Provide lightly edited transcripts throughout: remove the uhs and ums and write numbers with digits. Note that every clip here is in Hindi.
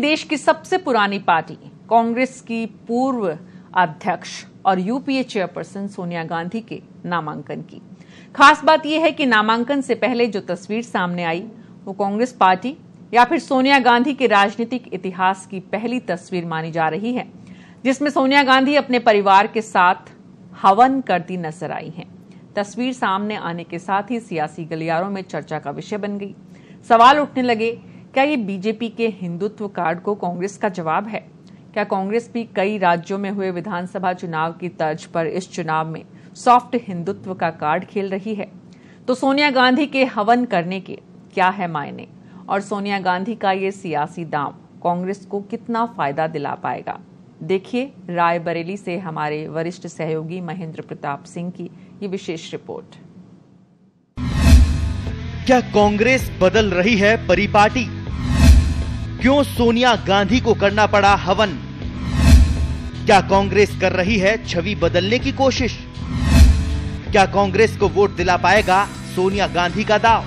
देश की सबसे पुरानी पार्टी कांग्रेस की पूर्व अध्यक्ष और यूपीए चेयरपर्सन सोनिया गांधी के नामांकन की। खास बात यह है कि नामांकन से पहले जो तस्वीर सामने आई वो कांग्रेस पार्टी या फिर सोनिया गांधी के राजनीतिक इतिहास की पहली तस्वीर मानी जा रही है, जिसमें सोनिया गांधी अपने परिवार के साथ हवन करती नजर आई हैं। तस्वीर सामने आने के साथ ही सियासी गलियारों में चर्चा का विषय बन गई। सवाल उठने लगे, क्या ये बीजेपी के हिंदुत्व कार्ड को कांग्रेस का जवाब है? क्या कांग्रेस भी कई राज्यों में हुए विधानसभा चुनाव की तर्ज पर इस चुनाव में सॉफ्ट हिंदुत्व का कार्ड खेल रही है? तो सोनिया गांधी के हवन करने के क्या है मायने, और सोनिया गांधी का ये सियासी दांव कांग्रेस को कितना फायदा दिला पाएगा? देखिए रायबरेली से हमारे वरिष्ठ सहयोगी महेंद्र प्रताप सिंह की ये विशेष रिपोर्ट। क्या कांग्रेस बदल रही है परिपाटी? क्यों सोनिया गांधी को करना पड़ा हवन? क्या कांग्रेस कर रही है छवि बदलने की कोशिश? क्या कांग्रेस को वोट दिला पाएगा सोनिया गांधी का दांव?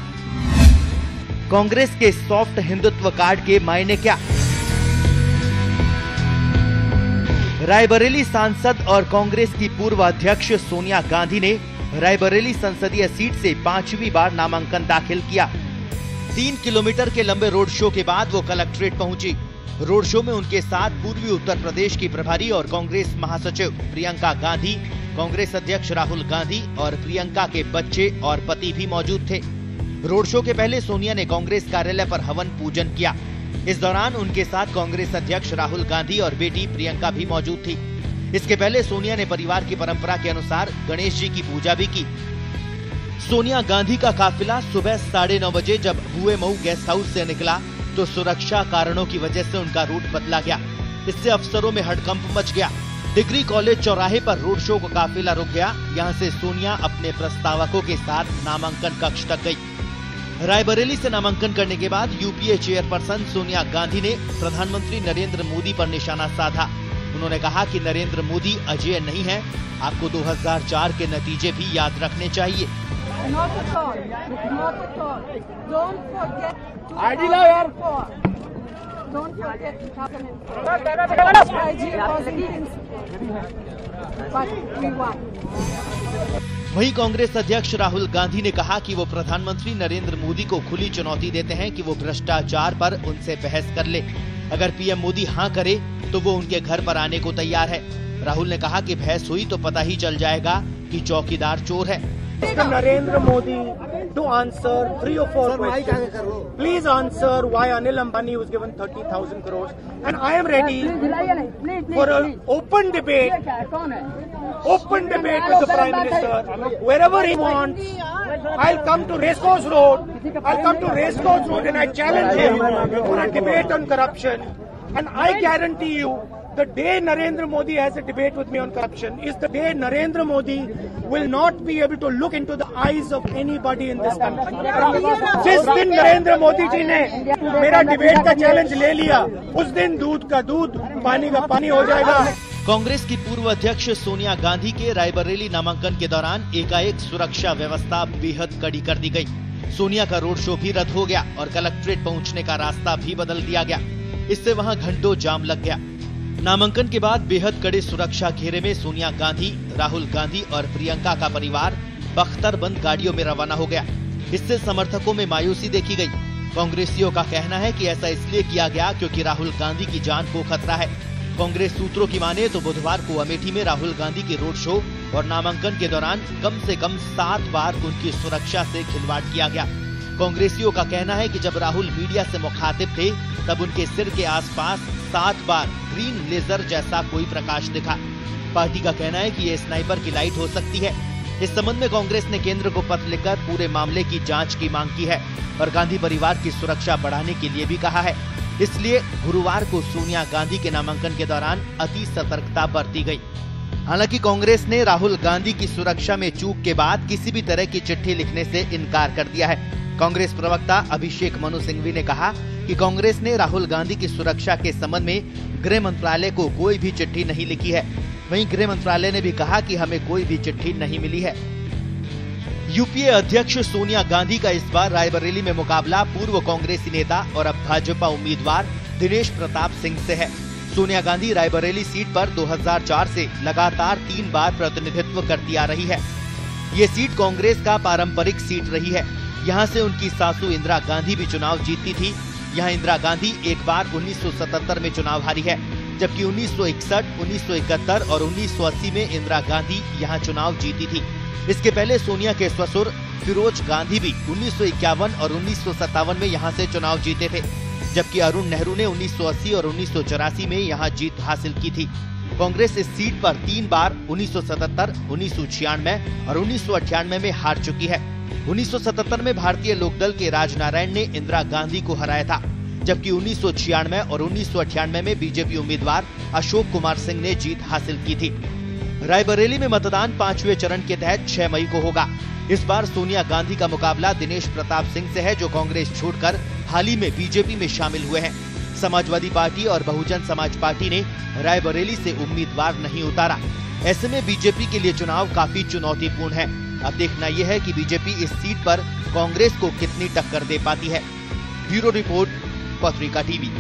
कांग्रेस के सॉफ्ट हिंदुत्व कार्ड के मायने क्या? रायबरेली सांसद और कांग्रेस की पूर्व अध्यक्ष सोनिया गांधी ने रायबरेली संसदीय सीट से 5वीं बार नामांकन दाखिल किया। 3 किलोमीटर के लंबे रोड शो के बाद वो कलेक्ट्रेट पहुंची। रोड शो में उनके साथ पूर्वी उत्तर प्रदेश की प्रभारी और कांग्रेस महासचिव प्रियंका गांधी, कांग्रेस अध्यक्ष राहुल गांधी और प्रियंका के बच्चे और पति भी मौजूद थे। रोड शो के पहले सोनिया ने कांग्रेस कार्यालय पर हवन पूजन किया। इस दौरान उनके साथ कांग्रेस अध्यक्ष राहुल गांधी और बेटी प्रियंका भी मौजूद थी। इसके पहले सोनिया ने परिवार की परंपरा के अनुसार गणेश जी की पूजा भी की। सोनिया गांधी का काफिला सुबह 9:30 बजे जब हुएमऊ गेस्ट हाउस से निकला तो सुरक्षा कारणों की वजह से उनका रूट बदला गया। इससे अफसरों में हड़कंप मच गया। डिग्री कॉलेज चौराहे पर रोड शो का काफिला रुक गया। यहाँ से सोनिया अपने प्रस्तावकों के साथ नामांकन कक्ष तक गई। रायबरेली से नामांकन करने के बाद यूपीए चेयरपर्सन सोनिया गांधी ने प्रधानमंत्री नरेंद्र मोदी पर निशाना साधा। उन्होंने कहा कि नरेंद्र मोदी अजेय नहीं है, आपको 2004 के नतीजे भी याद रखने चाहिए। वहीं कांग्रेस अध्यक्ष राहुल गांधी ने कहा कि वो प्रधानमंत्री नरेंद्र मोदी को खुली चुनौती देते हैं कि वो भ्रष्टाचार पर उनसे बहस कर ले। अगर पीएम मोदी हाँ करे तो वो उनके घर पर आने को तैयार है। राहुल ने कहा कि बहस हुई तो पता ही चल जाएगा कि चौकीदार चोर है। Narendra Modi to answer 3 or 4 questions. Please answer why Anil Ambani was given 30,000 crores, and I am ready for an open debate with the Prime Minister wherever he wants. I'll come to Racecourse Road. And I challenge him for a debate on corruption. And I guarantee you, the day Narendra Modi has a debate with me on corruption is the day Narendra Modi will not be able to look into the eyes of anybody in this country. जिस दिन नरेंद्र मोदी जी ने मेरा डिबेट का चैलेंज ले लिया, उस दिन दूध का दूध, पानी का पानी हो जाएगा। कांग्रेस की पूर्व अध्यक्ष सोनिया गांधी के रायबरेली नामांकन के दौरान एकाएक सुरक्षा व्यवस्था बेहद कड़ी कर दी गई। सोनिया का रोड शो भी रद्द हो गया और कलेक्ट्रेट पहुंचने का रास्ता भी बदल दिया गया। इससे वहां घंटों जाम लग गया। नामांकन के बाद बेहद कड़े सुरक्षा घेरे में सोनिया गांधी, राहुल गांधी और प्रियंका का परिवार बख्तरबंद गाड़ियों में रवाना हो गया। इससे समर्थकों में मायूसी देखी गई। कांग्रेसियों का कहना है कि ऐसा इसलिए किया गया क्योंकि राहुल गांधी की जान को खतरा है। कांग्रेस सूत्रों की माने तो बुधवार को अमेठी में राहुल गांधी के रोड शो और नामांकन के दौरान कम से कम 7 बार उनकी सुरक्षा से खिलवाड़ किया गया। कांग्रेसियों का कहना है कि जब राहुल मीडिया से मुखातिब थे तब उनके सिर के आसपास 7 बार ग्रीन लेजर जैसा कोई प्रकाश दिखा। पार्टी का कहना है कि ये स्नाइपर की लाइट हो सकती है। इस संबंध में कांग्रेस ने केंद्र को पत्र लिखकर पूरे मामले की जांच की मांग की है और गांधी परिवार की सुरक्षा बढ़ाने के लिए भी कहा है। इसलिए गुरुवार को सोनिया गांधी के नामांकन के दौरान अति सतर्कता बरती गई। हालांकि कांग्रेस ने राहुल गांधी की सुरक्षा में चूक के बाद किसी भी तरह की चिट्ठी लिखने से इनकार कर दिया है। कांग्रेस प्रवक्ता अभिषेक मनु सिंघवी ने कहा कि कांग्रेस ने राहुल गांधी की सुरक्षा के संबंध में गृह मंत्रालय को कोई भी चिट्ठी नहीं लिखी है। वहीं गृह मंत्रालय ने भी कहा कि हमें कोई भी चिट्ठी नहीं मिली है। यूपीए अध्यक्ष सोनिया गांधी का इस बार रायबरेली में मुकाबला पूर्व कांग्रेसी नेता और अब भाजपा उम्मीदवार दिनेश प्रताप सिंह से है। सोनिया गांधी रायबरेली सीट पर 2004 से लगातार 3 बार प्रतिनिधित्व करती आ रही है। ये सीट कांग्रेस का पारंपरिक सीट रही है। यहाँ से उनकी सासू इंदिरा गांधी भी चुनाव जीती थी। यहाँ इंदिरा गांधी एक बार 1977 में चुनाव हारी है, जबकि 1961, 1971 और 1980 में इंदिरा गांधी यहाँ चुनाव जीती थी। इसके पहले सोनिया के ससुर फिरोज गांधी भी 1951 और 1957 में यहाँ से चुनाव जीते थे, जबकि अरुण नेहरू ने 1980 और 1984 में यहाँ जीत हासिल की थी। कांग्रेस इस सीट पर 3 बार 1977, 1996 और 1998 में हार चुकी है। 1977 में भारतीय लोकदल के राजनारायण ने इंदिरा गांधी को हराया था, जबकि 1996 और 1998 में बीजेपी उम्मीदवार अशोक कुमार सिंह ने जीत हासिल की थी। रायबरेली में मतदान 5वें चरण के तहत 6 मई को होगा। इस बार सोनिया गांधी का मुकाबला दिनेश प्रताप सिंह से है, जो कांग्रेस छोड़कर हाल ही में बीजेपी में शामिल हुए हैं। समाजवादी पार्टी और बहुजन समाज पार्टी ने रायबरेली से उम्मीदवार नहीं उतारा। ऐसे में बीजेपी के लिए चुनाव काफी चुनौतीपूर्ण है। अब देखना यह है कि बीजेपी इस सीट पर कांग्रेस को कितनी टक्कर दे पाती है। ब्यूरो रिपोर्ट, पत्रिका टीवी।